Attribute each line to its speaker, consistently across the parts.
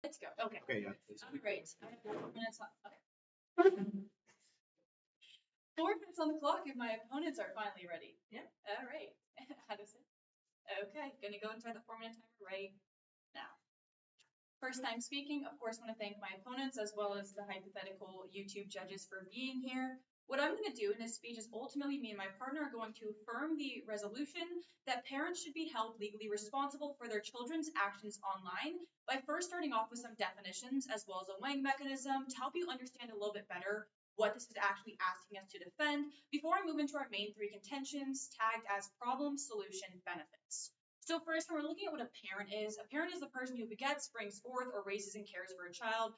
Speaker 1: Let's go. Okay.
Speaker 2: Okay, yeah.
Speaker 1: All right. I have 4 minutes on. Okay. 4 minutes on the clock if my opponents are finally ready.
Speaker 3: Yeah.
Speaker 1: All right. Addison. Okay. Gonna go inside the 4-minute timer right now. First time speaking, of course, want to thank my opponents as well as the hypothetical YouTube judges for being here. What I'm going to do in this speech is ultimately me and my partner are going to affirm the resolution that parents should be held legally responsible for their children's actions online by first starting off with some definitions as well as a weighing mechanism to help you understand a little bit better what this is actually asking us to defend before I move into our main 3 contentions tagged as problem, solution, benefits. So first, when we're looking at what a parent is the person who begets, brings forth, or raises and cares for a child.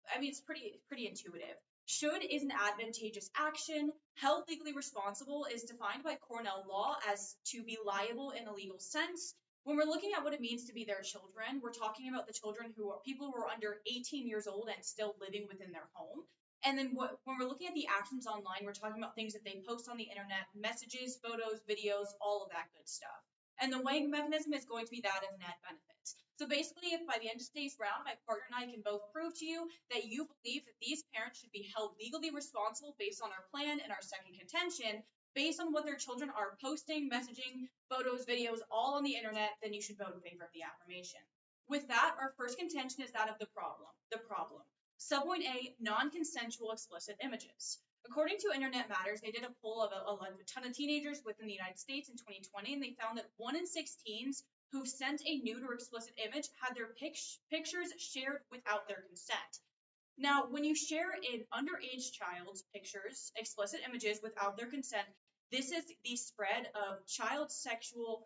Speaker 1: I mean, it's pretty intuitive. Should is an advantageous action. Held legally responsible is defined by Cornell law as to be liable in a legal sense. When we're looking at what it means to be their children, we're talking about the children who are people who are under 18 years old and still living within their home. And then when we're looking at the actions online, we're talking about things that they post on the internet, messages, photos, videos, all of that good stuff. And the weighing mechanism is going to be that of net benefits. So basically, if by the end of today's round, my partner and I can both prove to you that you believe that these parents should be held legally responsible based on our plan and our second contention, based on what their children are posting, messaging, photos, videos, all on the internet, then you should vote in favor of the affirmation. With that, our first contention is that of the problem. Subpoint A, non-consensual explicit images. According to Internet Matters, they did a poll of a ton of teenagers within the United States in 2020, and they found that 1 in 6 teens who've sent a nude or explicit image had their pictures shared without their consent. Now, when you share an underage child's pictures, explicit images without their consent, this is the spread of child sexual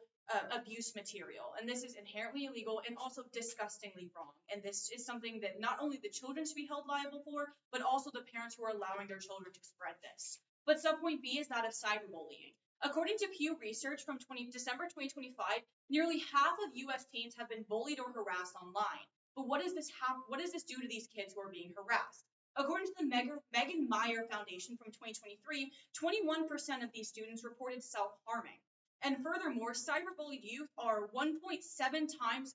Speaker 1: abuse material, and this is inherently illegal and also disgustingly wrong. And this is something that not only the children should be held liable for, but also the parents who are allowing their children to spread this. But subpoint B is that of cyberbullying. According to Pew Research from December 2025, nearly half of U.S. teens have been bullied or harassed online. But what does this do to these kids who are being harassed? According to the Megan Meyer Foundation from 2023, 21% of these students reported self-harming. And furthermore, cyberbullied youth have a 1.7 times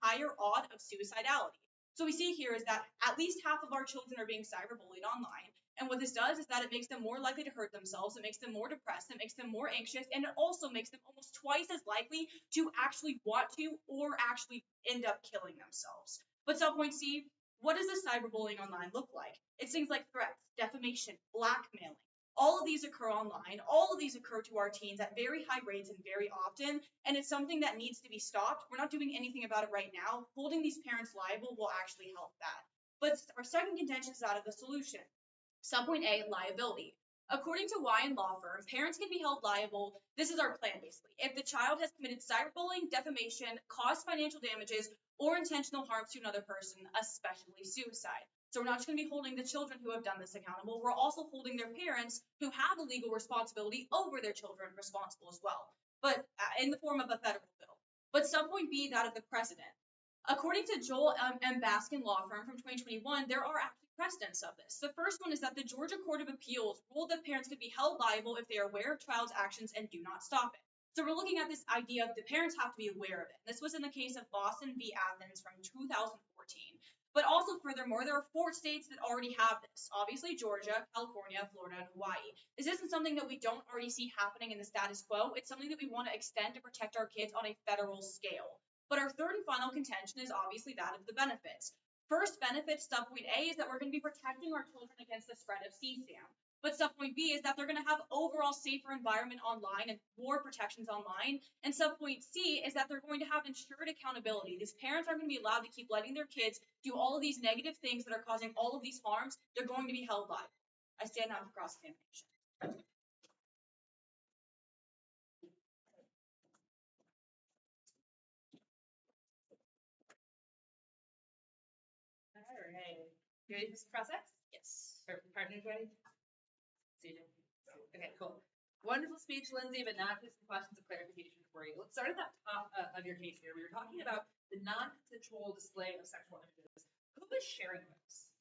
Speaker 1: higher odd of suicidality. So we see here is that at least half of our children are being cyberbullied online. And what this does is that it makes them more likely to hurt themselves, it makes them more depressed, it makes them more anxious, and it also makes them almost twice as likely to actually want to or actually end up killing themselves. But subpoint C, what does the cyberbullying online look like? It's things like threats, defamation, blackmailing. All of these occur online. All of these occur to our teens at very high rates and very often, and it's something that needs to be stopped. We're not doing anything about it right now. Holding these parents liable will actually help that. But our second contention is out of the solution. Subpoint A, liability. According to Wyan Law Firm, parents can be held liable. This is our plan, basically. If the child has committed cyberbullying, defamation, caused financial damages, or intentional harm to another person, especially suicide. So we're not just going to be holding the children who have done this accountable. We're also holding their parents who have a legal responsibility over their children responsible as well, but in the form of a federal bill. But subpoint B, that of the precedent. According to Joel M. Baskin Law Firm from 2021, there are actually precedents of this. The first one is that the Georgia Court of Appeals ruled that parents could be held liable if they are aware of child's actions and do not stop it. So we're looking at this idea of the parents have to be aware of it. This was in the case of Boston v. Athens from 2014. But also, furthermore, there are 4 states that already have this. Obviously, Georgia, California, Florida, and Hawaii. This isn't something that we don't already see happening in the status quo. It's something that we want to extend to protect our kids on a federal scale. But our third and final contention is obviously that of the benefits. First benefit, subpoint A, is that we're going to be protecting our children against the spread of CSAM. But subpoint B is that they're going to have overall safer environment online and more protections online. And subpoint C is that they're going to have ensured accountability. These parents aren't going to be allowed to keep letting their kids do all of these negative things that are causing all of these harms. They're going to be held liable. I stand now for cross-examination.
Speaker 3: All right. You ready for this process?
Speaker 1: Yes.
Speaker 3: Partners ready? Okay, cool. Wonderful speech, Lindsay, but now just some questions of clarification for you. Let's start at the top of your case here. We were talking about the non-consensual display of sexual images. Who is sharing this?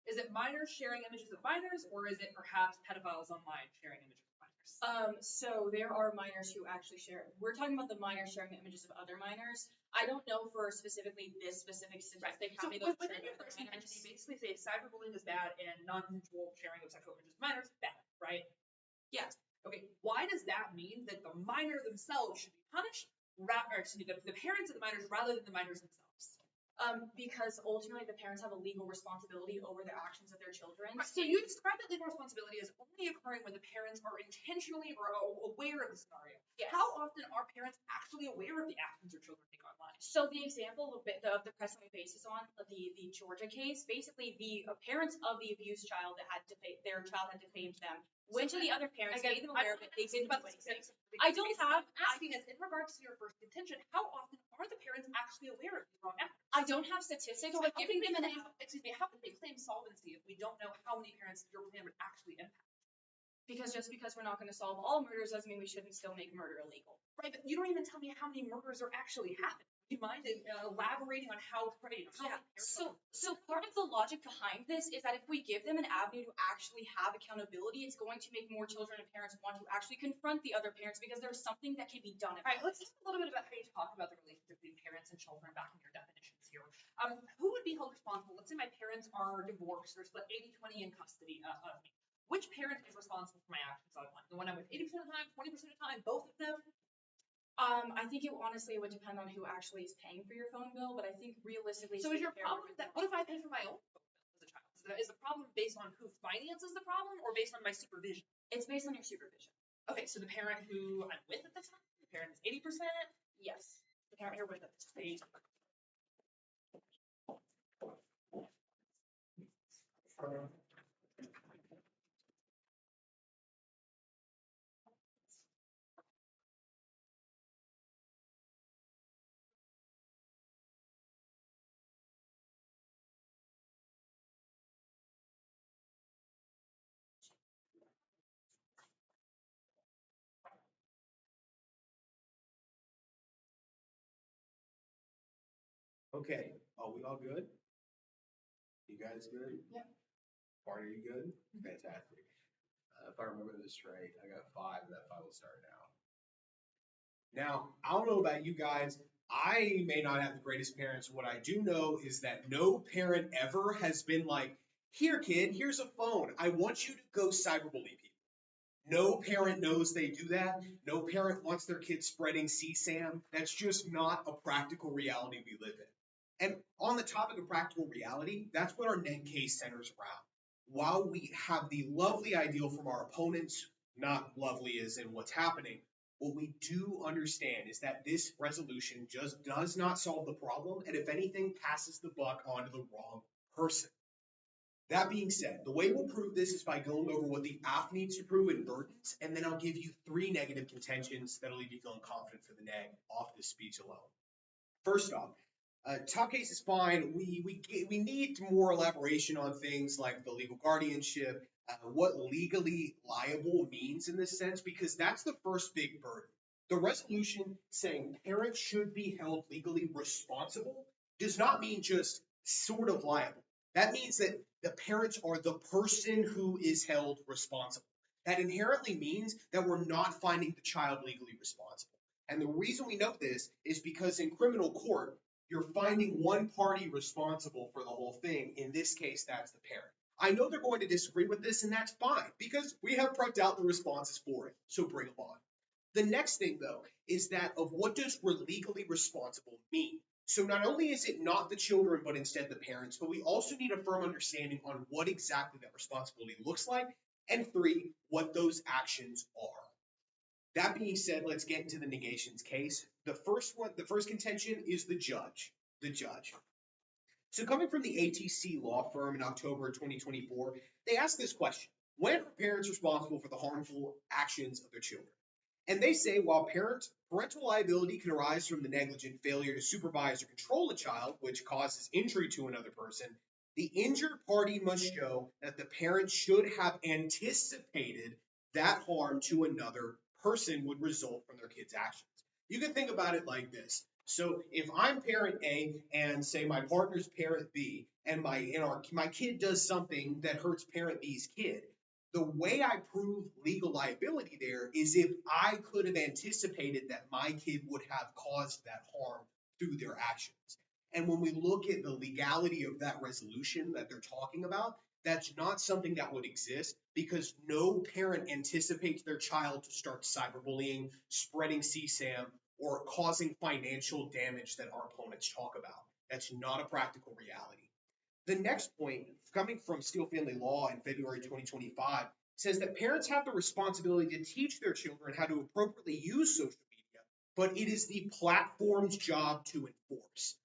Speaker 3: Is it minors sharing images of minors, or is it perhaps pedophiles online sharing images of minors?
Speaker 1: So there are minors who actually share. We're talking about the minors sharing the images of other minors. I don't know for specifically this specific statistic how many of those
Speaker 3: within
Speaker 1: share
Speaker 3: your
Speaker 1: with other
Speaker 3: first contention,
Speaker 1: minors.
Speaker 3: you basically say cyberbullying is bad and non-consensual sharing of sexual images of minors is bad, right?
Speaker 1: Yeah.
Speaker 3: Okay, why does that mean that the minor themselves should be punished, or excuse me, the parents of the minors rather than the minors themselves?
Speaker 1: Because ultimately the parents have a legal responsibility over the actions of their children.
Speaker 3: Right, so you describe that legal responsibility as only occurring when the parents are intentionally or aware of the scenario.
Speaker 1: Yes.
Speaker 3: How often are parents actually aware of the actions their children take online?
Speaker 1: So the example of the press we basis on the Georgia case, basically the parents of the abused child that had to pay, their child had to pay them, went to the other parents, made them aware of it, they didn't do anything. I don't have.
Speaker 3: I'm asking is in regards to your first contention, how often are the parents actually aware of these wrong actions?
Speaker 1: I don't have statistics, but giving them an.
Speaker 3: How can they claim solvency if we don't know how many parents your plan would actually impact?
Speaker 1: Because just because we're not going to solve all murders doesn't mean we shouldn't still make murder illegal.
Speaker 3: Right, but you don't even tell me how many murders are actually happening. Do you mind elaborating on how?
Speaker 1: Yeah. So part of the logic behind this is that if we give them an avenue to actually have accountability, it's going to make more children and parents want to actually confront the other parents because there's something that can be done.
Speaker 3: All right, let's talk a little bit about how you talk about the relationship between parents and children back in your definitions here. Who would be held responsible? Let's say my parents are divorced or split 80-20 in custody of me. Which parent is responsible for my actions online? The one I'm with 80% of the time, 20% of the time, both of them?
Speaker 1: I think it honestly would depend on who actually is paying for your phone bill, but I think realistically.
Speaker 3: So is your problem that, what if I pay for my own phone bill as a child? Is the problem based on who finances the problem or based on my supervision?
Speaker 1: It's based on your supervision.
Speaker 3: Okay, so the parent who I'm with at the time, the parent is 80%?
Speaker 1: Yes, the parent you're with at the time.
Speaker 2: Okay, are we all good? You guys good?
Speaker 1: Yeah.
Speaker 2: Bart, are you good? Fantastic. If I remember this right, I got 5, and that 5 will start now. Now, I don't know about you guys. I may not have the greatest parents. What I do know is that no parent ever has been like, here, kid, here's a phone. I want you to go cyberbully people. No parent knows they do that. No parent wants their kids spreading CSAM. That's just not a practical reality we live in. And on the topic of practical reality, that's what our NEG case centers around. While we have the lovely ideal from our opponents, not lovely as in what's happening, what we do understand is that this resolution just does not solve the problem, and if anything, passes the buck onto the wrong person. That being said, the way we'll prove this is by going over what the AF needs to prove in burdens, and then I'll give you 3 negative contentions that'll leave you feeling confident for the neg off this speech alone. First off, top case is fine. We need more elaboration on things like the legal guardianship, what legally liable means in this sense, because that's the first big burden. The resolution saying parents should be held legally responsible does not mean just sort of liable. That means that the parents are the person who is held responsible. That inherently means that we're not finding the child legally responsible. And the reason we know this is because in criminal court, you're finding one party responsible for the whole thing. In this case, that's the parent. I know they're going to disagree with this, and that's fine, because we have prepped out the responses for it, so bring them on. The next thing, though, is that of what does we're legally responsible mean? So not only is it not the children, but instead the parents, but we also need a firm understanding on what exactly that responsibility looks like, and 3, what those actions are. That being said, let's get into the negations case. The first contention is the judge. So coming from the ATC law firm in October 2024, they asked this question: when are parents responsible for the harmful actions of their children? And they say while parental liability can arise from the negligent failure to supervise or control a child, which causes injury to another person, the injured party must show that the parent should have anticipated that harm to another person would result from their kid's actions. You can think about it like this. So if I'm parent A and say my partner's parent B, and my kid does something that hurts parent B's kid, The way I prove legal liability there is if I could have anticipated that my kid would have caused that harm through their actions. And when we look at the legality of that resolution that they're talking about, that's not something that would exist because no parent anticipates their child to start cyberbullying, spreading CSAM, or causing financial damage that our opponents talk about. That's not a practical reality. The next point, coming from Steel Family Law in February 2025, says that parents have the responsibility to teach their children how to appropriately use social media, but it is the platform's job to enforce.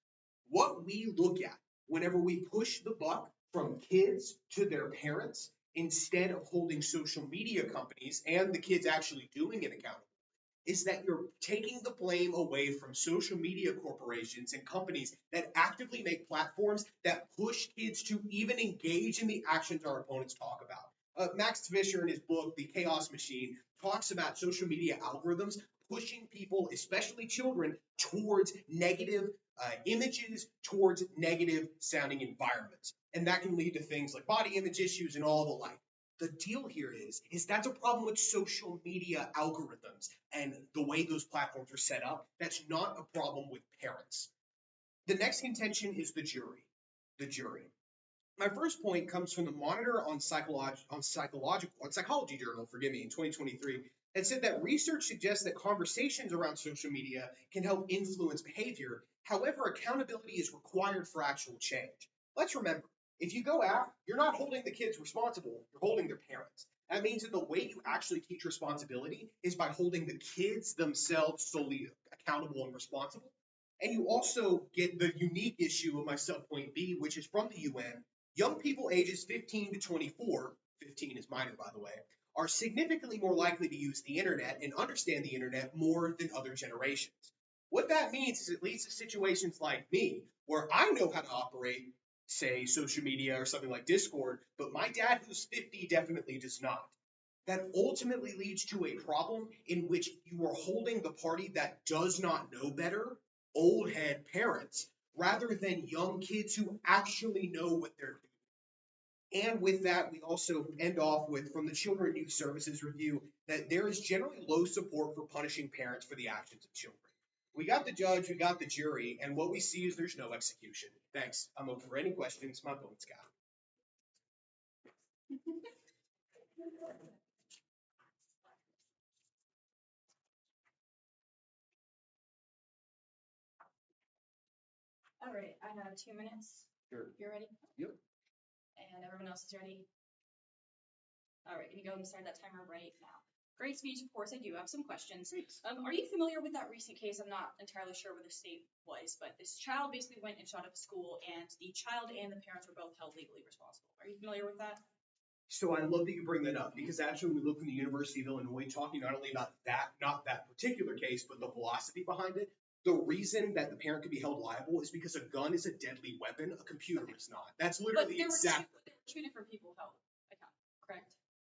Speaker 2: What we look at whenever we push the buck from kids to their parents, instead of holding social media companies and the kids actually doing it accountable, is that you're taking the blame away from social media corporations and companies that actively make platforms that push kids to even engage in the actions our opponents talk about. Max Fisher, in his book, The Chaos Machine, talks about social media algorithms pushing people, especially children, towards negative images, towards negative sounding environments. And that can lead to things like body image issues and all the like. The deal here is that's a problem with social media algorithms and the way those platforms are set up. That's not a problem with parents. The next contention is the jury. The jury. My first point comes from the Monitor on Psychology Journal, in 2023, that said that research suggests that conversations around social media can help influence behavior. However, accountability is required for actual change. Let's remember, if you go out, you're not holding the kids responsible, you're holding their parents. That means that the way you actually teach responsibility is by holding the kids themselves solely accountable and responsible. And you also get the unique issue of my subpoint B, which is from the UN. Young people ages 15 to 24, 15 is minor by the way, are significantly more likely to use the internet and understand the internet more than other generations. What that means is it leads to situations like me, where I know how to operate, say, social media or something like Discord, but my dad who's 50 definitely does not. That ultimately leads to a problem in which you are holding the party that does not know better, old head parents, rather than young kids who actually know what they're doing. And with that, we also end off with, from the Children and Youth Services Review, that there is generally low support for punishing parents for the actions of children. We got the judge, we got the jury, and what we see is there's no execution. Thanks. I'm open for any questions my opponent's got.
Speaker 1: All right, I have 2 minutes.
Speaker 2: Sure.
Speaker 1: You're ready?
Speaker 2: Yep.
Speaker 1: And everyone else is ready? All right, gonna go and start that timer right now. Great speech, of course, I do have some questions. Are you familiar with that recent case? I'm not entirely sure where the state was, but this child basically went and shot up a school, and the child and the parents were both held legally responsible. Are you familiar with that?
Speaker 2: So I love that you bring that up, because actually we look from the University of Illinois talking not only about that, not that particular case, but the philosophy behind it. The reason that the parent could be held liable is because a gun is a deadly weapon, a computer is not. That's literally exactly.
Speaker 1: But there were two different people held accountable, correct?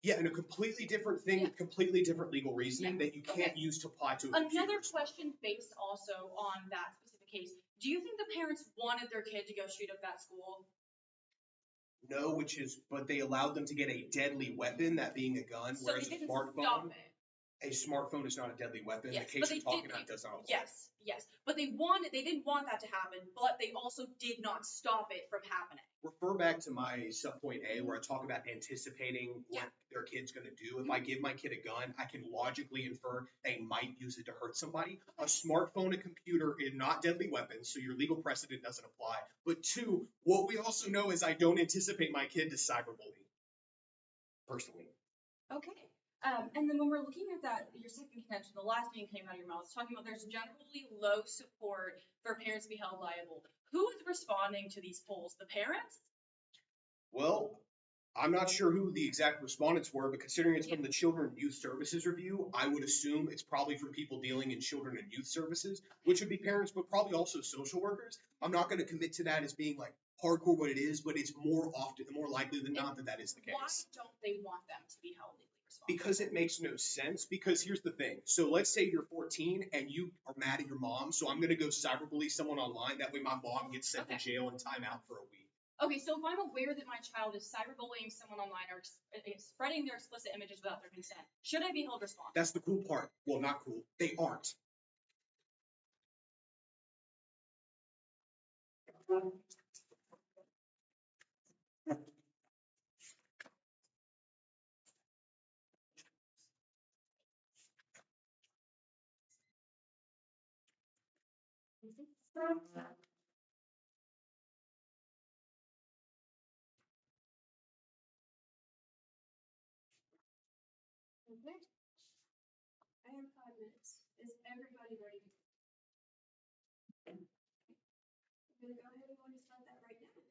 Speaker 2: Yeah, and a completely different thing, with completely different legal reasoning that you can't use to apply to a
Speaker 1: Another question based also on that specific case. Do you think the parents wanted their kid to go shoot up that school?
Speaker 2: No, but they allowed them to get a deadly weapon, that being a gun,
Speaker 1: So
Speaker 2: whereas
Speaker 1: they didn't
Speaker 2: a smartphone.
Speaker 1: Stop it.
Speaker 2: A smartphone is not a deadly weapon.
Speaker 1: Yes,
Speaker 2: the case you're talking about does not apply.
Speaker 1: Yes. But they didn't want that to happen, but they also did not stop it from happening.
Speaker 2: Refer back to my subpoint A, where I talk about anticipating what their kid's going to do. If I give my kid a gun, I can logically infer they might use it to hurt somebody. A smartphone, a computer are not deadly weapons, so your legal precedent doesn't apply. But two, what we also know is I don't anticipate my kid to cyberbully, personally.
Speaker 1: Okay. And then when we're looking at that, your second contention, the last thing came out of your mouth, talking about there's generally low support for parents to be held liable. Who is responding to these polls? The parents?
Speaker 2: Well, I'm not sure who the exact respondents were, but considering it's from the Children and Youth Services Review, I would assume it's probably from people dealing in children and youth services, which would be parents, but probably also social workers. I'm not going to commit to that as being like hardcore what it is, but it's more likely than not that is the case.
Speaker 1: Why don't they want them to be held legally responsible?
Speaker 2: Because it makes no sense. Because here's the thing. So let's say you're 14 and you are mad at your mom. So I'm going to go cyberbully someone online. That way my mom gets sent to jail and time out for a week.
Speaker 1: Okay, so if I'm aware that my child is cyberbullying someone online or spreading their explicit images without their consent, should I be held responsible?
Speaker 2: That's the cool part. Well, not cool. They aren't.
Speaker 4: Okay. I have 5 minutes. Is everybody ready? I'm gonna go ahead and go and start that right now.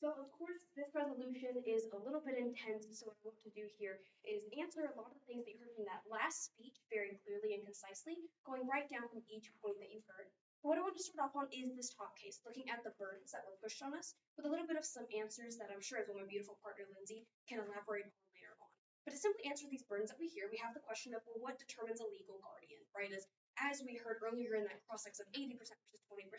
Speaker 4: So of course, this resolution is a little bit intense, so what I want to do here is answer a lot of the things that you heard from that last speech very clearly and concisely, going right down from each point that you've heard. What I want to start off on is this top case, looking at the burdens that were pushed on us, with a little bit of some answers that I'm sure, as well, my beautiful partner Lindsay can elaborate on later on. But to simply answer these burdens that we hear, we have the question of, well, what determines a legal guardian, right? As we heard earlier in that cross-section of 80% versus 20%.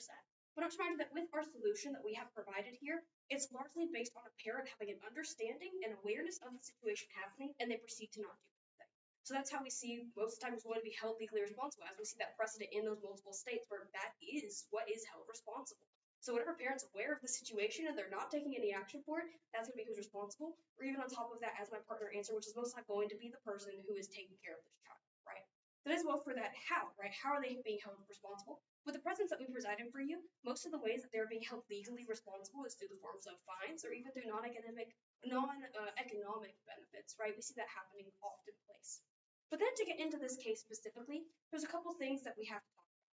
Speaker 4: But I'm reminded that with our solution that we have provided here, it's largely based on a parent having an understanding and awareness of the situation happening, and they proceed to not do anything. So that's how we see most times we want to be held legally responsible, as we see that precedent in those multiple states where that is what is held responsible. So whenever parents aware of the situation and they're not taking any action for it, that's going to be who's responsible. Or even on top of that, as my partner answered, which is most likely going to be the person who is taking care of this child, right? That as well for that how, right? How are they being held responsible? With the presence that we presided for you, most of the ways that they're being held legally responsible is through the forms of fines or even through non-economic benefits, right? We see that happening often place. But then to get into this case specifically, there's a couple things that we have to talk about.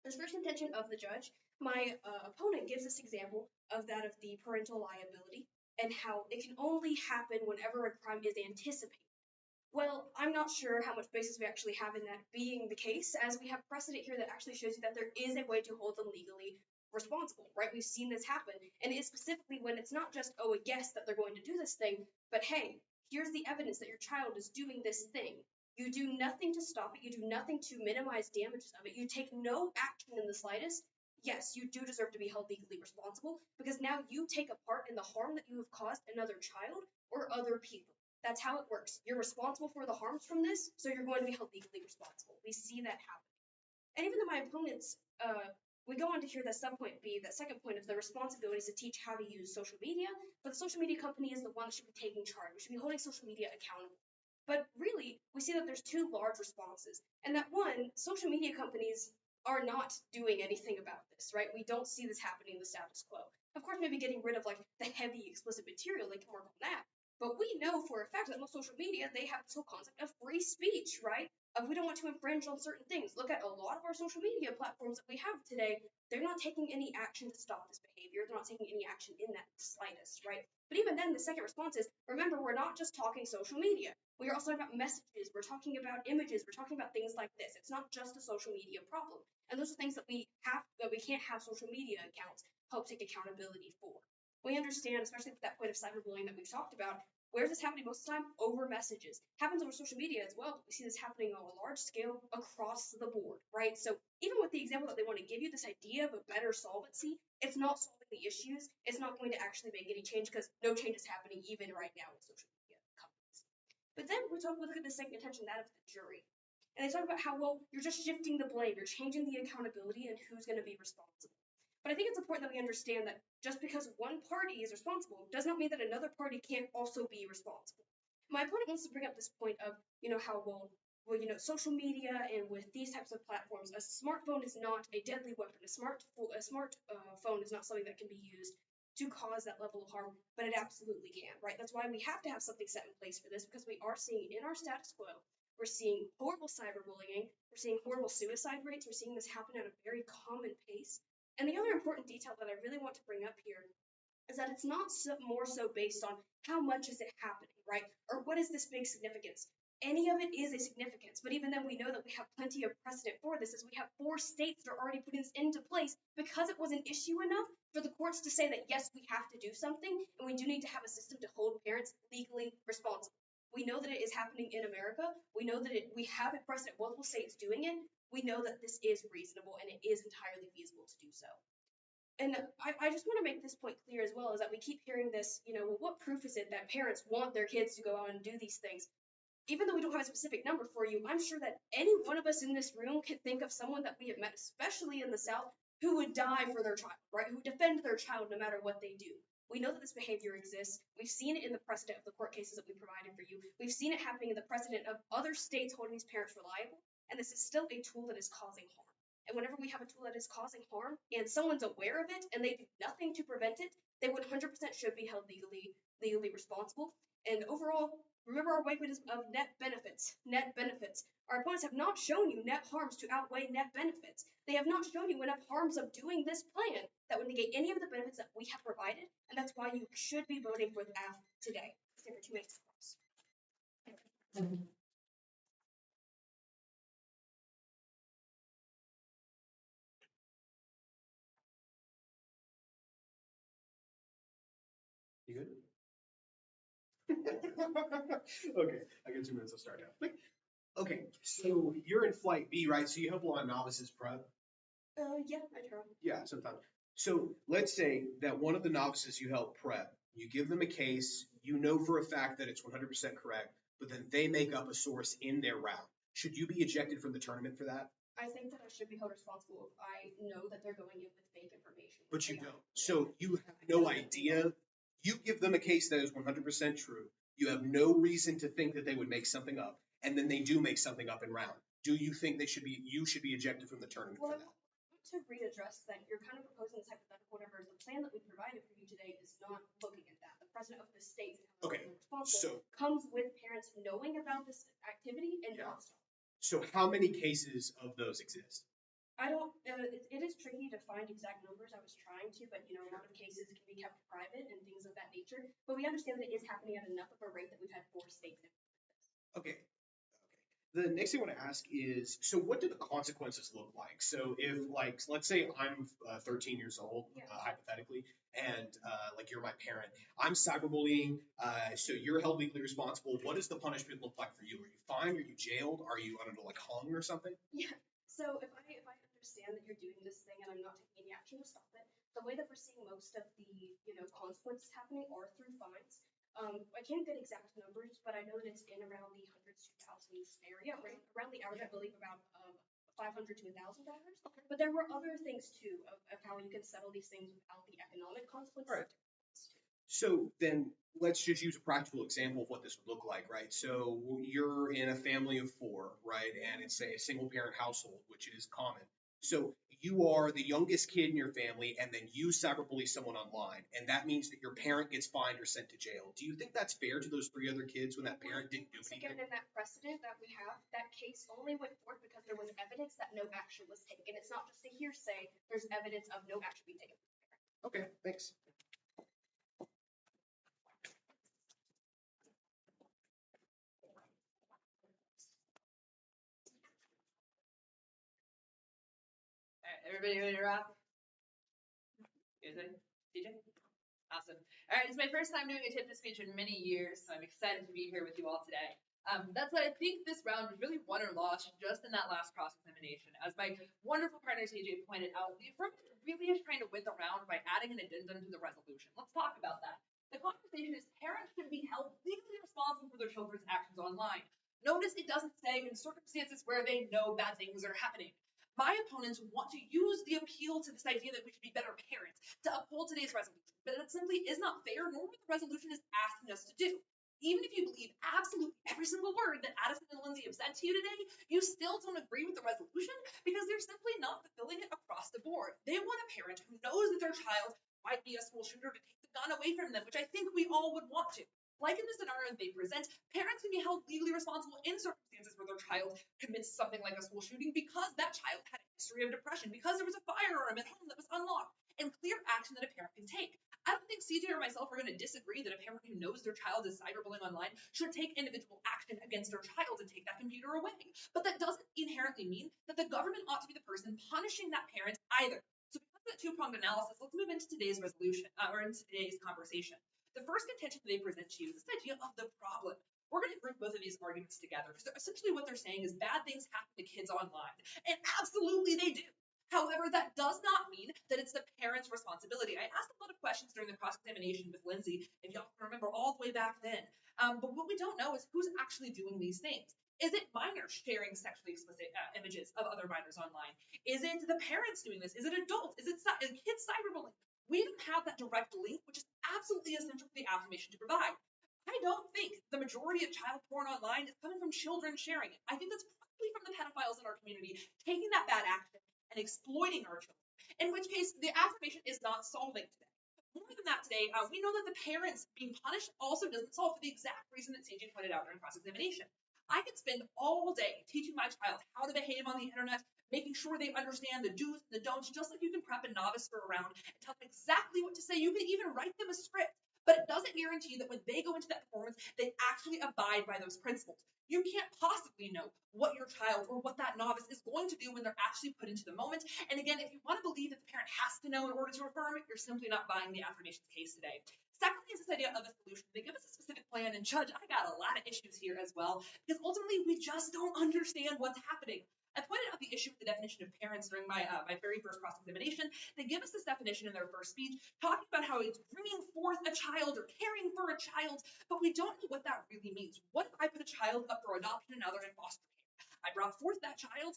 Speaker 4: There's first intention of the judge. My opponent gives this example of that of the parental liability and how it can only happen whenever a crime is anticipated. Well, I'm not sure how much basis we actually have in that being the case, as we have precedent here that actually shows you that there is a way to hold them legally responsible, right? We've seen this happen, and it is specifically when it's not just, oh, a guess that they're going to do this thing, but hey, here's the evidence that your child is doing this thing. You do nothing to stop it. You do nothing to minimize damages of it. You take no action in the slightest. Yes, you do deserve to be held legally responsible, because now you take a part in the harm that you have caused another child or other people. That's how it works. You're responsible for the harms from this, so you're going to be held legally responsible. We see that happening. And even though my opponents, we go on to hear that subpoint B, that second point of the responsibility is to teach how to use social media, but the social media company is the one that should be taking charge. We should be holding social media accountable. But really, we see that there's two large responses. And that one, social media companies are not doing anything about this, right? We don't see this happening in the status quo. Of course, maybe getting rid of like the heavy explicit material, they can work on that. But we know for a fact that most social media, they have this whole concept of free speech, right? We don't want to infringe on certain things. Look at a lot of our social media platforms that we have today. They're not taking any action to stop this behavior. They're not taking any action in that slightest, right? But even then, the second response is, remember, we're not just talking social media. We are also talking about messages. We're talking about images. We're talking about things like this. It's not just a social media problem. And those are things that we can't have social media accounts help take accountability for. We understand, especially with that point of cyberbullying that we've talked about, where is this happening most of the time? Over messages. Happens over social media as well, but we see this happening on a large scale across the board, right? So even with the example that they want to give you, this idea of a better solvency, it's not solving the issues. It's not going to actually make any change because no change is happening even right now with social media companies. But then we look at the second intention, that of the jury. And they talk about how, well, you're just shifting the blame. You're changing the accountability and who's going to be responsible. But I think it's important that we understand that just because one party is responsible does not mean that another party can't also be responsible. My opponent wants to bring up this point of, how social media and with these types of platforms, a smartphone is not a deadly weapon. A smartphone is not something that can be used to cause that level of harm, but it absolutely can, right? That's why we have to have something set in place for this, because we are seeing in our status quo, we're seeing horrible cyberbullying, we're seeing horrible suicide rates, we're seeing this happen at a very common pace. And the other important detail that I really want to bring up here is that it's not more so based on how much is it happening, right? Or what is this big significance? Any of it is a significance, but even then we know that we have plenty of precedent for this, as we have 4 states that are already putting this into place because it was an issue enough for the courts to say that, yes, we have to do something, and we do need to have a system to hold parents legally responsible. We know that it is happening in America. We know that we have a precedent, multiple states doing it. We know that this is reasonable and it is entirely feasible to do so. And I just want to make this point clear as well, is that we keep hearing this, well, what proof is it that parents want their kids to go out and do these things? Even though we don't have a specific number for you, I'm sure that any one of us in this room can think of someone that we have met, especially in the South, who would die for their child, right? Who would defend their child no matter what they do. We know that this behavior exists. We've seen it in the precedent of the court cases that we provided for you. We've seen it happening in the precedent of other states holding these parents reliable, and this is still a tool that is causing harm. And whenever we have a tool that is causing harm and someone's aware of it and they do nothing to prevent it, they 100% should be held legally responsible. And overall, remember our weight of net benefits. Net benefits. Our opponents have not shown you net harms to outweigh net benefits. They have not shown you enough harms of doing this plan that would negate any of the benefits that we have provided, and that's why you should be voting for the AF today. Stay for 2 minutes.
Speaker 2: You good? Okay, I got 2 minutes. I'll start now. Okay, so you're in flight B, right? So you help a lot of novices prep.
Speaker 4: Yeah, I try.
Speaker 2: Yeah, sometimes. So let's say that one of the novices you help prep, you give them a case, you know for a fact that it's 100% correct, but then they make up a source in their round. Should you be ejected from the tournament for that?
Speaker 4: I think that I should be held responsible if I know that they're going in with fake information.
Speaker 2: But you don't. So you have no idea. You give them a case that is 100% true. You have no reason to think that they would make something up, and then they do make something up in round. Do you think you should be ejected from the tournament for that?
Speaker 4: To readdress that, you're kind of proposing this hypothetical, whatever. The plan that we provided for you today is not looking at that. The president of the state comes with parents knowing about this activity and not stopping.
Speaker 2: So how many cases of those exist?
Speaker 4: I don't, it is tricky to find exact numbers. I was trying to, but a lot of cases can be kept private and things of that nature. But we understand that it is happening at enough of a rate that we've had 4 states.
Speaker 2: Okay. The next thing I want to ask is, so what do the consequences look like? So if, let's say I'm 13 years old, hypothetically, and you're my parent, I'm cyberbullying, so you're held legally responsible. What does the punishment look like for you? Are you fined? Are you jailed? Are you, I don't know, hung or something?
Speaker 4: Yeah. So if I understand that you're doing this thing and I'm not taking any action to stop it, the way that we're seeing most of the, consequences happening are through fines. I can't get exact numbers, but I know that it's in around the hundreds to thousands area, around the average, I believe, about $500 to $1,000. Okay. But there were other things too of how you can settle these things without the economic consequences.
Speaker 2: Right. So then let's just use a practical example of what this would look like, right? So you're in a family of 4, right? And it's a single parent household, which is common. So you are the youngest kid in your family, and then you cyberbully someone online, and that means that your parent gets fined or sent to jail. Do you think that's fair to those 3 other kids when that parent didn't do anything?
Speaker 4: Again, in that precedent that we have, that case only went forth because there was evidence that no action was taken. It's not just a hearsay. There's evidence of no action being taken.
Speaker 2: Okay, thanks.
Speaker 3: Everybody ready to rock? Is it? DJ? Awesome. All right, it's my first time doing a TIPDA speech in many years, so I'm excited to be here with you all today. That's what I think this round was really won or lost just in that last cross-examination. As my wonderful partner TJ pointed out, the affirmative really is trying to win the round by adding an addendum to the resolution. Let's talk about that. The conversation is parents should be held legally responsible for their children's actions online. Notice it doesn't say in circumstances where they know bad things are happening. My opponents want to use the appeal to this idea that we should be better parents to uphold today's resolution, but it simply is not fair, nor what the resolution is asking us to do. Even if you believe absolutely every single word that Addison and Lindsay have said to you today, you still don't agree with the resolution because they're simply not fulfilling it across the board. They want a parent who knows that their child might be a school shooter to take the gun away from them, which I think we all would want to. Like in the scenario they present, parents can be held legally responsible in circumstances where their child commits something like a school shooting because that child had a history of depression, because there was a firearm at home that was unlocked, and clear action that a parent can take. I don't think CJ or myself are going to disagree that a parent who knows their child is cyberbullying online should take individual action against their child and take that computer away. But that doesn't inherently mean that the government ought to be the person punishing that parent either. So because of that two-pronged analysis, let's move into today's resolution, or into today's conversation. The first contention they present to you is this idea of the problem. We're going to group both of these arguments together because essentially what they're saying is bad things happen to kids online. And absolutely they do. However, that does not mean that it's the parent's responsibility. I asked a lot of questions during the cross-examination with Lindsay, if y'all can remember all the way back then. But what we don't know is who's actually doing these things. Is it minors sharing sexually explicit images of other minors online? Is it the parents doing this? Is it adults? Is it kids cyberbullying? We don't have that direct link, which is absolutely essential for the affirmation to provide. I don't think the majority of child porn online is coming from children sharing it. I think that's probably from the pedophiles in our community taking that bad action and exploiting our children, in which case the affirmation is not solving today. More than that today, we know that the parents being punished also doesn't solve for the exact reason that CJ pointed out during cross-examination. I could spend all day teaching my child how to behave on the internet, making sure they understand the do's and the don'ts, just like you can prep a novice for a round and tell them exactly what to say. You can even write them a script. But it doesn't guarantee that when they go into that performance, they actually abide by those principles. You can't possibly know what your child or what that novice is going to do when they're actually put into the moment. And again, if you want to believe that the parent has to know in order to affirm it, you're simply not buying the affirmations case today. Secondly, is this idea of a solution. They give us a specific plan, and Judge, I got a lot of issues here as well, because ultimately we just don't understand what's happening. I pointed out the issue with the definition of parents during my very first cross-examination. They give us this definition in their first speech, talking about how it's bringing forth a child or caring for a child, but we don't know what that really means. What if I put a child up for adoption and now they're in foster care? I brought forth that child.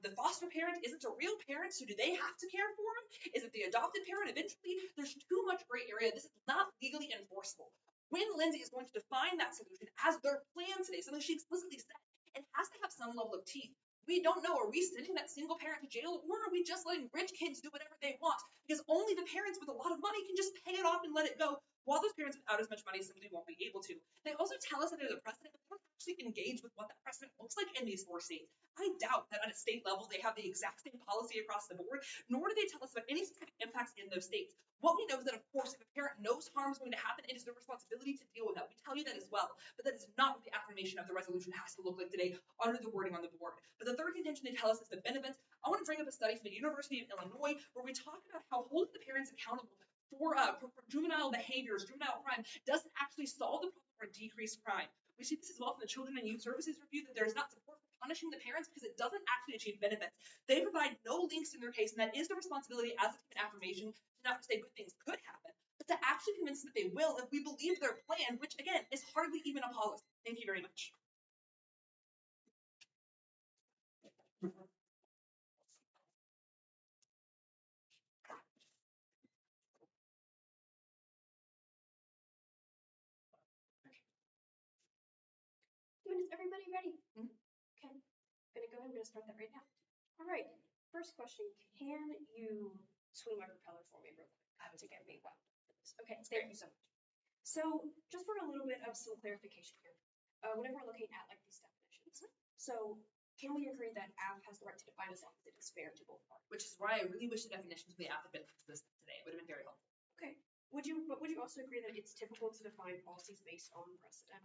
Speaker 3: The foster parent isn't a real parent, so do they have to care for him? Is it the adopted parent eventually? There's too much gray area. This is not legally enforceable. When Lindsay is going to define that solution as their plan today, something she explicitly said, it has to have some level of teeth. We don't know, are we sending that single parent to jail, or are we just letting rich kids do whatever they want? Because only the parents with a lot of money can just pay it off and let it go, while those parents without as much money simply won't be able to. They also tell us that there's a precedent, but they don't actually engage with what that precedent looks like in these 4 states. I doubt that at a state level they have the exact same policy across the board, nor do they tell us about any specific impacts in those states. What we know is that, of course, if a parent knows harm is going to happen, it is their responsibility to deal with that. We tell you that as well, but that is not what the affirmation of the resolution has to look like today under the wording on the board. But the third contention they tell us is the benefits. I want to bring up a study from the University of Illinois where we talk about how holding the parents accountable for juvenile behaviors, juvenile crime, doesn't actually solve the problem or decrease crime. We see this as well from the Children and Youth Services Review, that there's not support for punishing the parents because it doesn't actually achieve benefits. They provide no links in their case, and that is the responsibility as a team affirmation to not say good things could happen, but to actually convince them that they will if we believe their plan, which again is hardly even a policy. Thank you very much.
Speaker 4: Is everybody ready?
Speaker 3: Mhm.
Speaker 4: Okay. Gonna go ahead and start that right now. All right. First question: can you swing my propeller for me real quick to get me wound up? Okay. Thank you so much. So just for a little bit of some clarification here, whenever we're looking at like these definitions, so can we agree that app has the right to define as long as it is fair to both parties?
Speaker 3: Which is why I really wish the definitions of the app had been consistent today. It would have been very helpful.
Speaker 4: Okay. Would you also agree that it's typical to define policies based on precedent?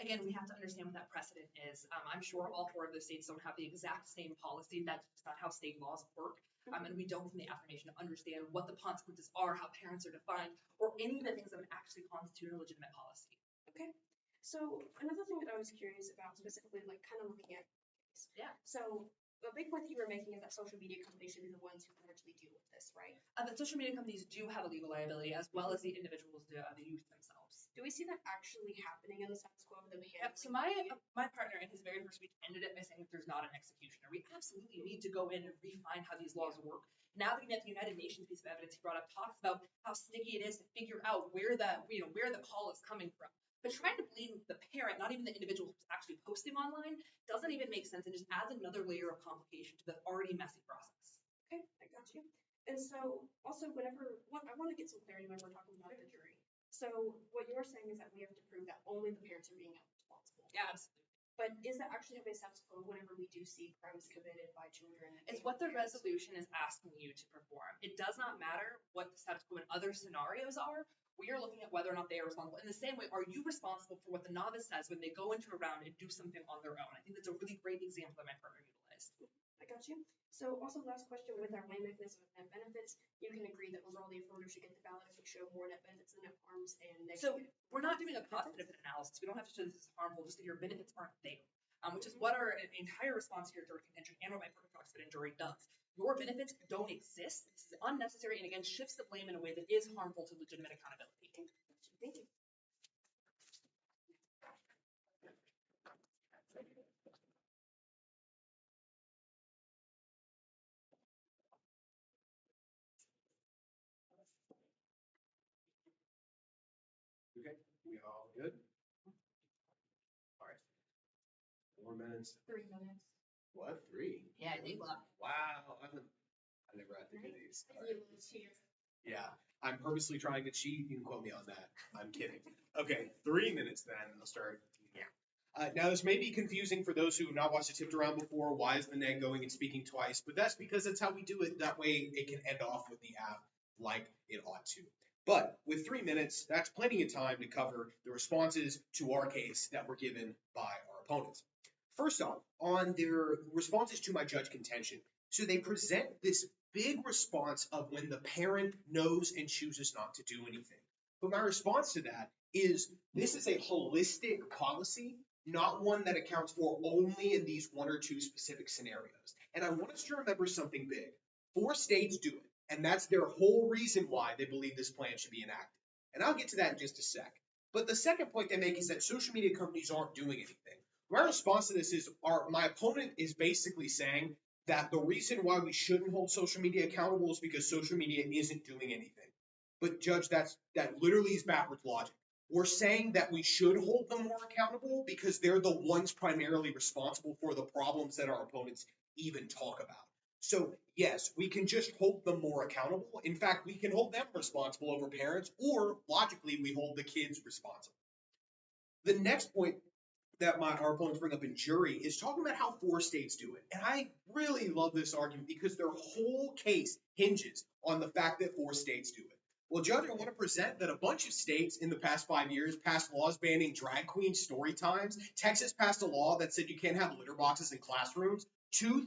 Speaker 3: Again, we have to understand what that precedent is. I'm sure all 4 of those states don't have the exact same policy. That's just not how state laws work. And we don't, from the affirmation, understand what the consequences are, how parents are defined, or any of the things that would actually constitute a legitimate policy.
Speaker 4: Okay. So another thing that I was curious about, specifically, like kind of looking at, so a big point that you were making is that social media companies should be the ones who largely deal with this, right?
Speaker 3: But social media companies do have a legal liability, as well as the individuals, the youth themselves.
Speaker 4: Do we see that actually happening in the status quo of them handling?
Speaker 3: Yep. So my partner in his very first speech ended it by saying that there's not an executioner. We absolutely need to go in and refine how these laws work. Navigating at the United Nations piece of evidence he brought up talks about how sticky it is to figure out where the call is coming from. But trying to blame the parent, not even the individual who's actually posting online, doesn't even make sense and just adds another layer of complication to the already messy process.
Speaker 4: Okay, I got you. And so also I want to get some clarity when we're talking about the jury. So what you're saying is that we have to prove that only the parents are being held responsible.
Speaker 3: Yeah, absolutely.
Speaker 4: But is that actually how they status quo whenever we do see crimes committed by children?
Speaker 3: It's what the resolution is asking you to perform. It does not matter what the status quo in other scenarios are. We are looking at whether or not they are responsible. In the same way, are you responsible for what the novice says when they go into a round and do something on their own? I think that's a really great example that my partner utilized.
Speaker 4: I got you. So also last question, with our main mechanism of net benefits, you can agree that overall the affirmative should get the ballot if we show more net benefits than net harms and
Speaker 3: So we're not doing a cost benefit analysis. We don't have to show this is harmful, just that your benefits aren't there. Which is what our entire response here to our contention and what my partner talks about in jury does. Your benefits don't exist. This is unnecessary and again shifts the blame in a way that is harmful to legitimate accountability.
Speaker 4: Thank you.
Speaker 2: Okay, we all good? All right. 4 minutes.
Speaker 1: 3 minutes.
Speaker 2: What? 3?
Speaker 3: Yeah, they love.
Speaker 2: Wow, I never had to do these. All right. Yeah, I'm purposely trying to cheat. You can quote me on that. I'm kidding. Okay, 3 minutes then. I'll start. Yeah. Now, this may be confusing for those who have not watched the TIPDA round before. Why is the neg going and speaking twice? But that's because that's how we do it. That way it can end off with the app like it ought to. But with 3 minutes, that's plenty of time to cover the responses to our case that were given by our opponents. First off, on their responses to my judge contention, so they present this big response of when the parent knows and chooses not to do anything. But my response to that is this is a holistic policy, not one that accounts for only in these 1 or 2 specific scenarios. And I want us to remember something big. 4 states do it, and that's their whole reason why they believe this plan should be enacted. And I'll get to that in just a sec. But the second point they make is that social media companies aren't doing anything. My response to this is my opponent is basically saying that the reason why we shouldn't hold social media accountable is because social media isn't doing anything. But Judge, that literally is backwards logic. We're saying that we should hold them more accountable because they're the ones primarily responsible for the problems that our opponents even talk about. So yes, we can just hold them more accountable. In fact, we can hold them responsible over parents, or logically, we hold the kids responsible. The next point that our opponents bring up in jury is talking about how 4 states do it. And I really love this argument because their whole case hinges on the fact that 4 states do it. Well, Judge, I want to present that a bunch of states in the past 5 years passed laws banning drag queen story times. Texas passed a law that said you can't have litter boxes in classrooms.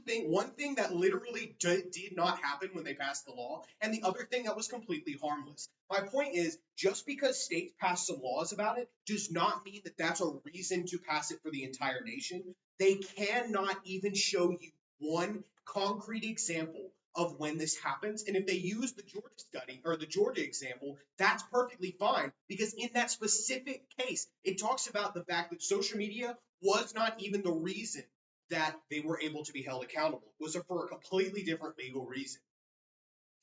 Speaker 2: One thing that literally did not happen when they passed the law, and the other thing that was completely harmless. My point is, just because states pass some laws about it does not mean that that's a reason to pass it for the entire nation. They cannot even show you one concrete example of when this happens. And if they use the Georgia study or the Georgia example, that's perfectly fine, because in that specific case, it talks about the fact that social media was not even the reason that they were able to be held accountable. It was for a completely different legal reason.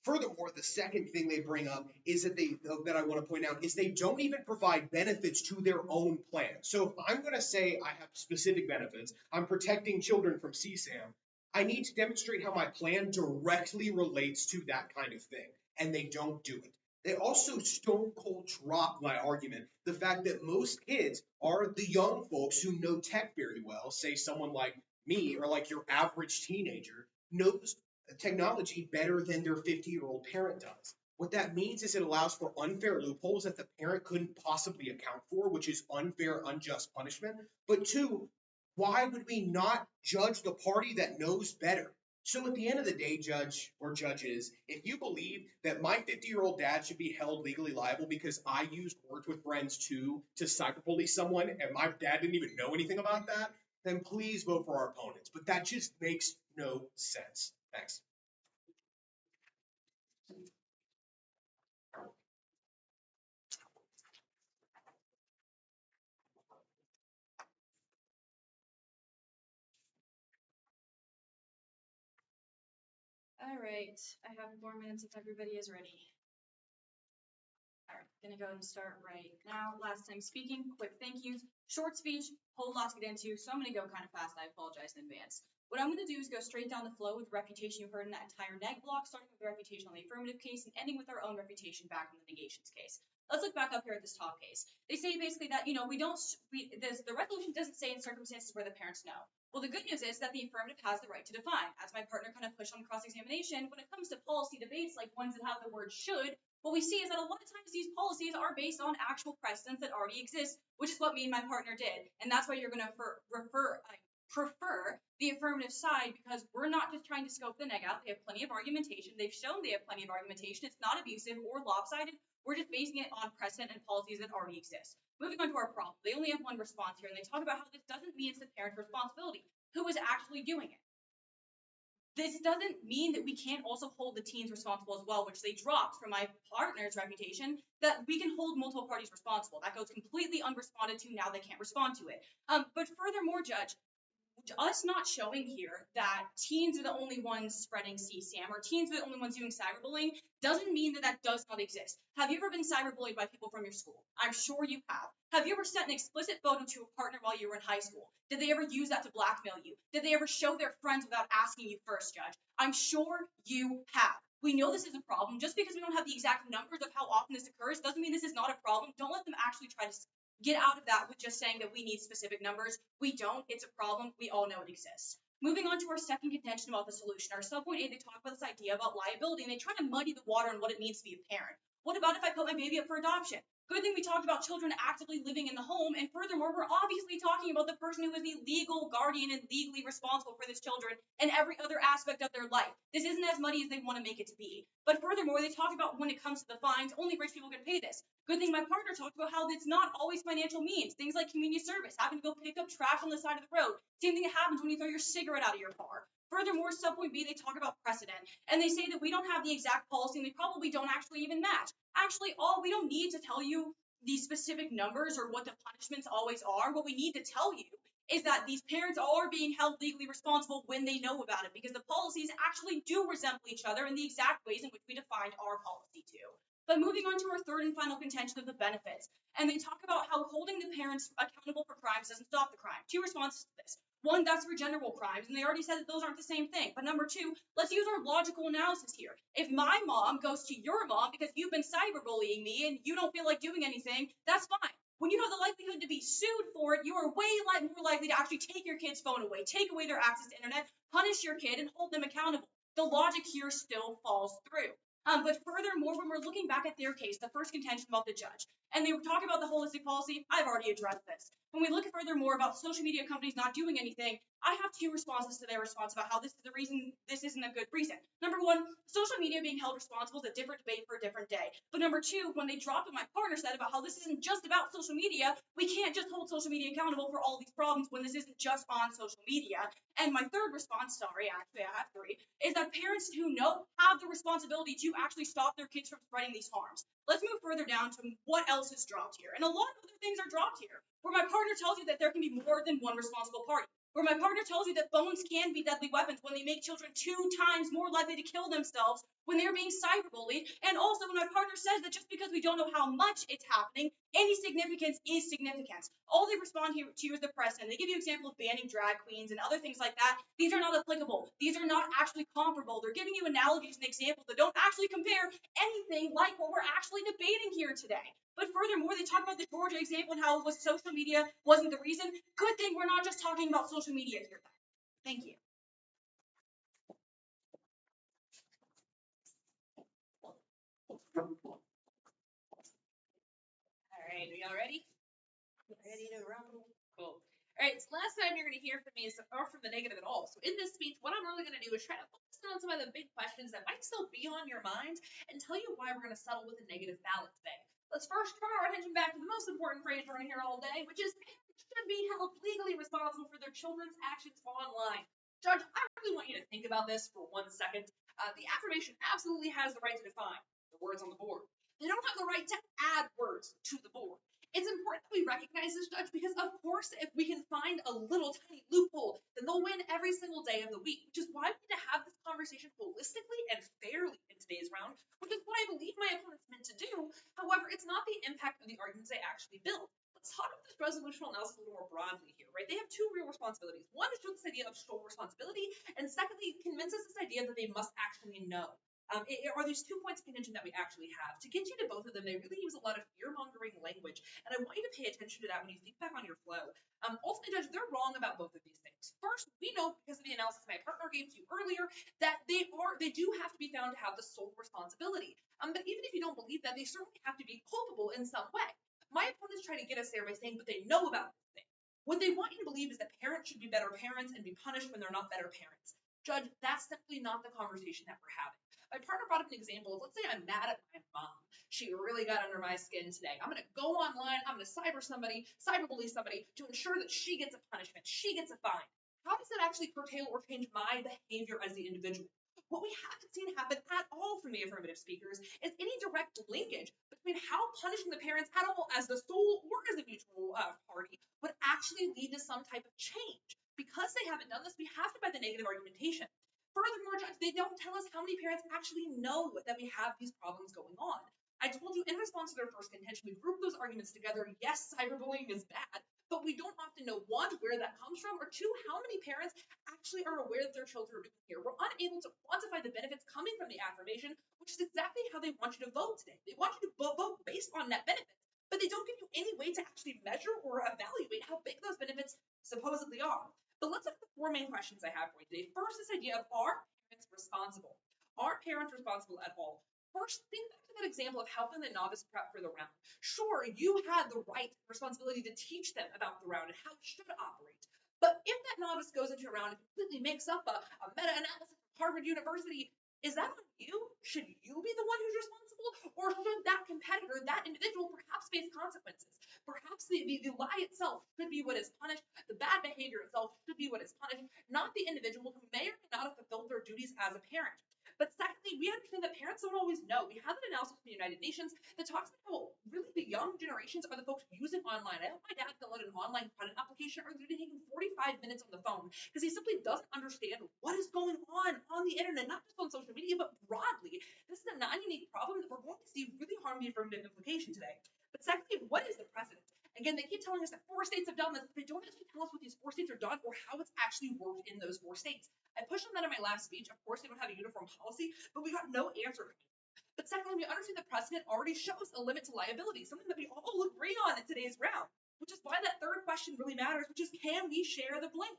Speaker 2: Furthermore, the second thing they bring up is that I want to point out is they don't even provide benefits to their own plan. So if I'm going to say I have specific benefits, I'm protecting children from CSAM, I need to demonstrate how my plan directly relates to that kind of thing, and they don't do it. They also stone cold drop my argument, the fact that most kids are the young folks who know tech very well, say someone like me or like your average teenager knows technology better than their 50-year-old parent does. What that means is it allows for unfair loopholes that the parent couldn't possibly account for, which is unfair, unjust punishment. But 2, why would we not judge the party that knows better? So at the end of the day, Judge or judges, if you believe that my 50-year-old dad should be held legally liable because I used Worked with Friends 2 to cyberbully someone and my dad didn't even know anything about that, then please vote for our opponents. But that just makes no sense. Thanks.
Speaker 1: All right, I have 4 minutes if everybody is ready. All right, gonna go and start right now. Last time speaking, quick thank yous. Short speech, whole lot to get into, so I'm gonna go kind of fast. I apologize in advance. What I'm gonna do is go straight down the flow with refutation you've heard in that entire neg block, starting with the refutation on the affirmative case and ending with our own refutation back on the negations case. Let's look back up here at this top case. They say basically that, the resolution doesn't say in circumstances where the parents know. Well, the good news is that the affirmative has the right to define. As my partner kind of pushed on cross-examination, when it comes to policy debates, like ones that have the word should, what we see is that a lot of times these policies are based on actual precedents that already exist, which is what me and my partner did. And that's why you're going to prefer the affirmative side, because we're not just trying to scope the neg out. They have plenty of argumentation. They've shown they have plenty of argumentation. It's not abusive or lopsided. We're just basing it on precedent and policies that already exist. Moving on to our problem. They only have one response here, and they talk about how this doesn't mean it's the parent's responsibility. Who is actually doing it? This doesn't mean that we can't also hold the teens responsible as well, which they dropped from my partner's reputation, that we can hold multiple parties responsible. That goes completely unresponded to. Now they can't respond to it. But furthermore, Judge, us not showing here that teens are the only ones spreading CSAM or teens are the only ones doing cyberbullying doesn't mean that that does not exist. Have you ever been cyberbullied by people from your school? I'm sure you have. Have you ever sent an explicit photo to a partner while you were in high school? Did they ever use that to blackmail you? Did they ever show their friends without asking you first, Judge? I'm sure you have. We know this is a problem. Just because we don't have the exact numbers of how often this occurs doesn't mean this is not a problem. Don't let them actually try to get out of that with just saying that we need specific numbers. We don't. It's a problem. We all know it exists. Moving on to our second contention about the solution. Our subpoint A, they talk about this idea about liability, and they try to muddy the water on what it means to be a parent. What about if I put my baby up for adoption? Good thing we talked about children actively living in the home, and furthermore, we're obviously talking about the person who is the legal guardian and legally responsible for this children and every other aspect of their life. This isn't as muddy as they want to make it to be. But furthermore, they talk about when it comes to the fines, only rich people can pay this. Good thing my partner talked about how it's not always financial means. Things like community service, having to go pick up trash on the side of the road. Same thing that happens when you throw your cigarette out of your car. Furthermore, subpoint B, they talk about precedent, and they say that we don't have the exact policy, and they probably don't actually even match. Actually, we don't need to tell you these specific numbers or what the punishments always are. What we need to tell you is that these parents are being held legally responsible when they know about it, because the policies actually do resemble each other in the exact ways in which we defined our policy to. But moving on to our third and final contention of the benefits, and they talk about how holding the parents accountable for crimes doesn't stop the crime. Two responses to this. One, that's for general crimes, and they already said that those aren't the same thing. But number two, let's use our logical analysis here. If my mom goes to your mom because you've been cyberbullying me and you don't feel like doing anything, that's fine. When you have the likelihood to be sued for it, you are way more likely to actually take your kid's phone away, take away their access to internet, punish your kid, and hold them accountable. The logic here still falls through. But furthermore, when we're looking back at their case, the first contention about the judge, and they were talking about the holistic policy, I've already addressed this. When we look at furthermore about social media companies not doing anything, I have two responses to their response about how this is the reason this isn't a good reason. Number one, social media being held responsible is a different debate for a different day. But number two, when they dropped what my partner said about how this isn't just about social media, we can't just hold social media accountable for all these problems when this isn't just on social media. And my third response, sorry, actually I have three, is that parents who have the responsibility to actually stop their kids from spreading these harms. Let's move further down to what else is dropped here. And a lot of other things are dropped here, where my partner tells you that there can be more than one responsible party, where my partner tells you that phones can be deadly weapons when they make children 2 times more likely to kill themselves when they're being cyberbullied, and also when my partner says that just because we don't know how much it's happening, any significance is significance. All they respond to you is the press, and they give you an example of banning drag queens and other things like that. These are not applicable. These are not actually comparable. They're giving you analogies and examples that don't actually compare anything like what we're actually debating here today. But furthermore, they talk about the Georgia example and how it was social media wasn't the reason. Good thing we're not just talking about social media here. Thank you.
Speaker 3: All right, are y'all ready? Ready to rumble? Cool. All right, so last time you're going to hear from me is far from the negative at all. So in this speech, what I'm really going to do is try to focus on some of the big questions that might still be on your mind and tell you why we're going to settle with a negative ballot today. Let's first turn our attention back to the most important phrase we're going to hear all day, which is parents should be held legally responsible for their children's actions online. Judge, I really want you to think about this for 1 second. The affirmation absolutely has the right to define the words on the board. They don't have the right to add words to the board. It's important that we recognize this, Judge, because of course, if we can find a little tiny loophole, then they'll win every single day of the week, which is why we need to have this conversation holistically and fairly in today's round, which is what I believe my opponent's meant to do. However, it's not the impact of the arguments they actually build. Let's talk about this resolutional analysis a little more broadly here, right? They have two real responsibilities. One is to this idea of sole responsibility, and secondly, convince us this idea that they must actually know. Are these 2 points of contention that we actually have? To get you to both of them, they really use a lot of fear-mongering language, and I want you to pay attention to that when you think back on your flow. Ultimately, Judge, they're wrong about both of these things. First, we know because of the analysis my partner gave to you earlier that they do have to be found to have the sole responsibility. But even if you don't believe that, they certainly have to be culpable in some way. My opponents try to get us there by saying, but they know about this thing. What they want you to believe is that parents should be better parents and be punished when they're not better parents. Judge, that's simply not the conversation that we're having. My partner brought up an example of, let's say I'm mad at my mom. She really got under my skin today. I'm going to go online, I'm going to cyberbully somebody to ensure that she gets a punishment, she gets a fine. how does that actually curtail or change my behavior as the individual? What we haven't seen happen at all from the affirmative speakers is any direct linkage between how punishing the parents at all as the sole or as a mutual party would actually lead to some type of change. Because they haven't done this, we have to buy the negative argumentation. Furthermore, Judge, they don't tell us how many parents actually know that we have these problems going on. I told you in response to their first contention, we grouped those arguments together. Yes, cyberbullying is bad, but we don't often know, one, where that comes from, or two, how many parents actually are aware that their children are doing here. We're unable to quantify the benefits coming from the affirmation, which is exactly how they want you to vote today. They want you to vote based on net benefits, but they don't give you any way to actually measure or evaluate how big those benefits supposedly are. But let's look at the four main questions I have for you today. First, this idea of, are parents responsible? Are parents responsible at all? First, think back to that example of helping the novice prep for the round. Sure, you had the right responsibility to teach them about the round and how it should operate. But if that novice goes into a round and completely makes up a meta-analysis from Harvard University, is that on you? Should you be the one who's responsible? Or should that competitor, that individual, perhaps face consequences? Perhaps the lie itself should be what is punished. The bad behavior itself should be what is punished, not the individual who may or may not have fulfilled their duties as a parent. But secondly, we understand that parents don't always know. We have an analysis from the United Nations that talks about how really the young generations are the folks using online. I helped my dad fill out an online credit application earlier today, taking 45 minutes on the phone because he simply doesn't understand what is going on the internet, not just on social media, but broadly. This is a non-unique problem that we're going to see really harm the affirmative implication today. But secondly, what is the precedent? Again, they keep telling us that 4 states have done this, but they don't actually tell us what these 4 states are done or how it's actually worked in those 4 states. I pushed on that in my last speech. Of course, they don't have a uniform policy, but we got no answer from you. But secondly, we understand the precedent already shows a limit to liability, something that we all agree on in today's round, which is why that third question really matters, which is, can we share the blame?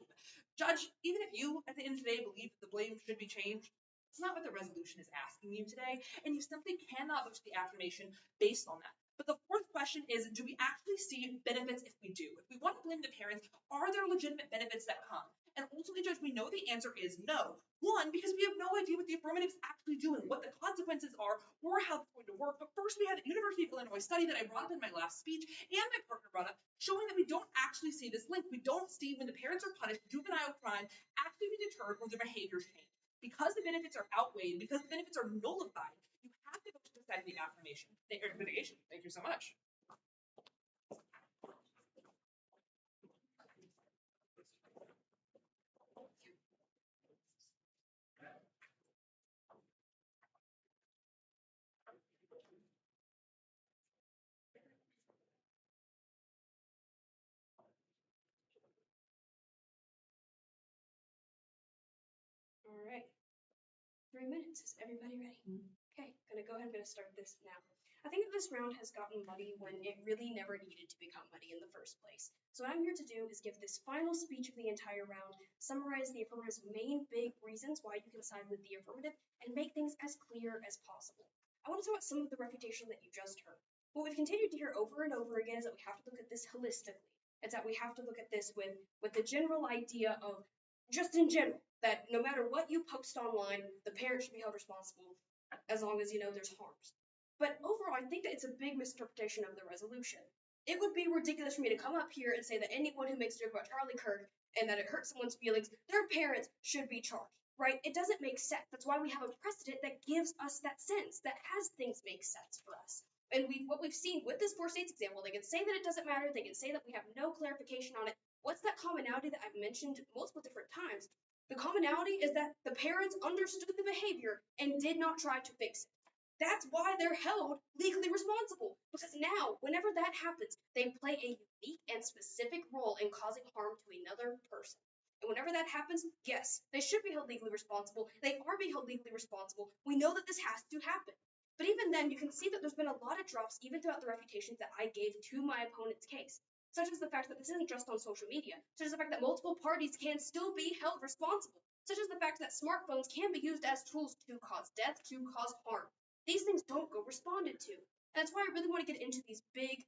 Speaker 3: Judge, even if you, at the end of the day, believe that the blame should be changed, it's not what the resolution is asking you today, and you simply cannot vote the affirmation based on that. But the fourth question is, do we actually see benefits if we do? If we want to blame the parents, are there legitimate benefits that come? And ultimately, Judge, we know the answer is no. One, because we have no idea what the affirmative is actually doing, what the consequences are, or how it's going to work. But first, we have the University of Illinois study that I brought up in my last speech, and my partner brought up, showing that we don't actually see this link. We don't see when the parents are punished, juvenile crime actually be deterred or their behaviors change. Because the benefits are outweighed, because the benefits are nullified, you have to go to the side of the affirmation, or mitigation. Thank you so much.
Speaker 4: All right. 3 minutes. Is everybody ready? Okay, gonna go ahead and start this now. I think that this round has gotten muddy when it really never needed to become muddy in the first place. So what I'm here to do is give this final speech of the entire round, summarize the affirmative's main big reasons why you can side with the affirmative, and make things as clear as possible. I want to talk about some of the refutation that you just heard. What we've continued to hear over and over again is that we have to look at this holistically. It's that we have to look at this with the general idea of, just in general, that no matter what you post online, the parent should be held responsible as long as you know there's harms. But overall, I think that it's a big misinterpretation of the resolution. It would be ridiculous for me to come up here and say that anyone who makes a joke about Charlie Kirk and that it hurts someone's feelings, their parents should be charged, right? It doesn't make sense. That's why we have a precedent that gives us that sense, that has things make sense for us. And what we've seen with this 4 states example, they can say that it doesn't matter, they can say that we have no clarification on it. What's that commonality that I've mentioned multiple different times? The commonality is that the parents understood the behavior and did not try to fix it. That's why they're held legally responsible, because now, whenever that happens, they play a unique and specific role in causing harm to another person. And whenever that happens, yes, they should be held legally responsible. They are being held legally responsible. We know that this has to happen. But even then, you can see that there's been a lot of drops even throughout the refutations that I gave to my opponent's case, such as the fact that this isn't just on social media, such as the fact that multiple parties can still be held responsible, such as the fact that smartphones can be used as tools to cause death, to cause harm. These things don't go responded to. And that's why I really want to get into these big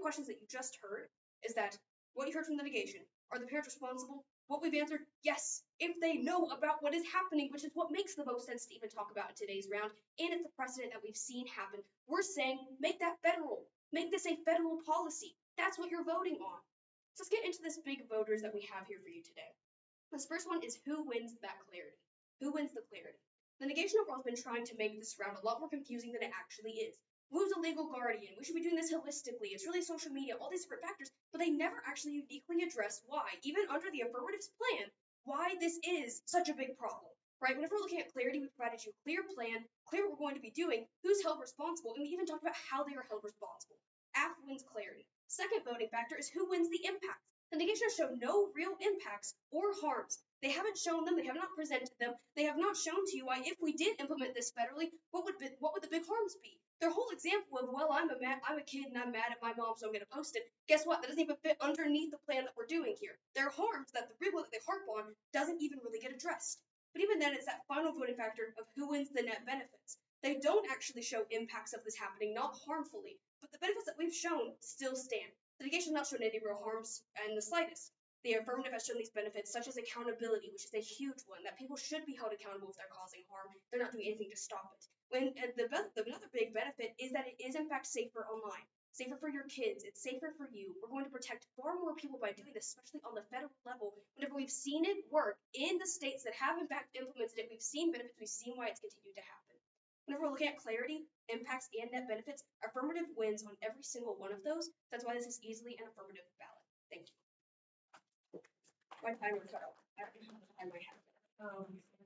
Speaker 4: questions that you just heard, is that what you heard from litigation, are the parents responsible? What we've answered, yes, if they know about what is happening, which is what makes the most sense to even talk about in today's round, and it's a precedent that we've seen happen. We're saying, make that federal. Make this a federal policy. That's what you're voting on. So let's get into this big voters that we have here for you today. This first one is who wins that clarity? Who wins the clarity? The negation overall has been trying to make this round a lot more confusing than it actually is. Who's a legal guardian? We should be doing this holistically. It's really social media, all these different factors, but they never actually uniquely address why, even under the affirmatives plan, why this is such a big problem. Right? Whenever we're looking at clarity, we provided you a clear plan, clear what we're going to be doing, who's held responsible, and we even talked about how they are held responsible. AF wins clarity. Second voting factor is who wins the impact. The negation has shown no real impacts or harms. They haven't shown them, they have not presented them, they have not shown to you why if we did implement this federally, what would the big harms be? Their whole example of, well, I'm a kid and I'm mad at my mom, so I'm gonna post it. Guess what? That doesn't even fit underneath the plan that we're doing here. Their harms that the big one that they harp on doesn't even really get addressed. But even then, it's that final voting factor of who wins the net benefits. They don't actually show impacts of this happening, not harmfully, but the benefits that we've shown still stand. The negation has not shown any real harms in the slightest. The affirmative has shown these benefits, such as accountability, which is a huge one, that people should be held accountable if they're causing harm. They're not doing anything to stop it. Another big benefit is that it is, in fact, safer online. Safer for your kids. It's safer for you. We're going to protect far more people by doing this, especially on the federal level. Whenever we've seen it work in the states that have, in fact, implemented it, we've seen benefits, we've seen why it's continued to happen. Whenever we're looking at clarity, impacts, and net benefits, affirmative wins on every single one of those. That's why this is easily an affirmative ballot. Thank you. My timer cut off. I don't know how much time I have.